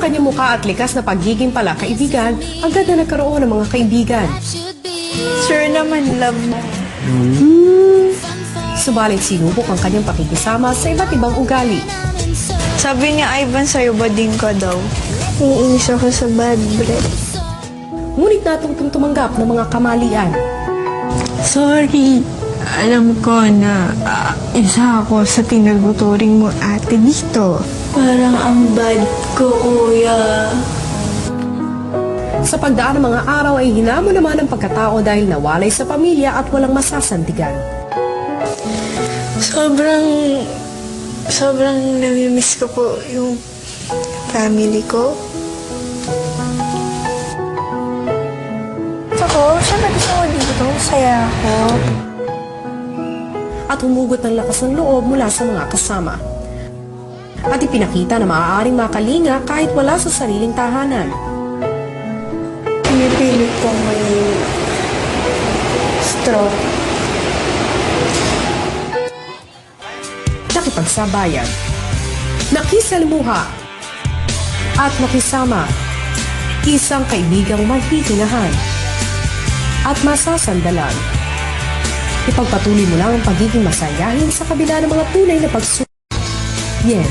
kanyang mukha at likas na pagiging palakaibigan, agad na nagkaroon ng mga kaibigan. Sure naman, love mo. Subalit sinubok ang kanyang pakikisama sa iba't ibang ugali. Sabi niya, Ivan, sa'yo bading ka daw. Iinis ako sa bad breath. Ngunit natutong tumanggap ng mga kamalian. Sorry. Alam ko na isa ako sa tinaguturing mo ate dito. Parang ang bad ko, kuya. Sa pagdaan ng mga araw ay hinamon naman ang pagkatao dahil nawalay sa pamilya at walang masasandigan. Sobrang namimiss ko po yung family ko. Ako, syempre gusto ko dito. Saya ako. At humugot ng lakas ng loob mula sa mga kasama. At ipinakita na maaaring makalinga kahit wala sa sariling tahanan. Pinipilit ko may straw. Nakipagsabayan, nakisalimuha, at nakisama, isang kaibigang mahihinahan at masasandalan. Ipagpatuloy mo lang ang pagiging masayahin sa kabila ng mga tunay na pagsusunod. Yan.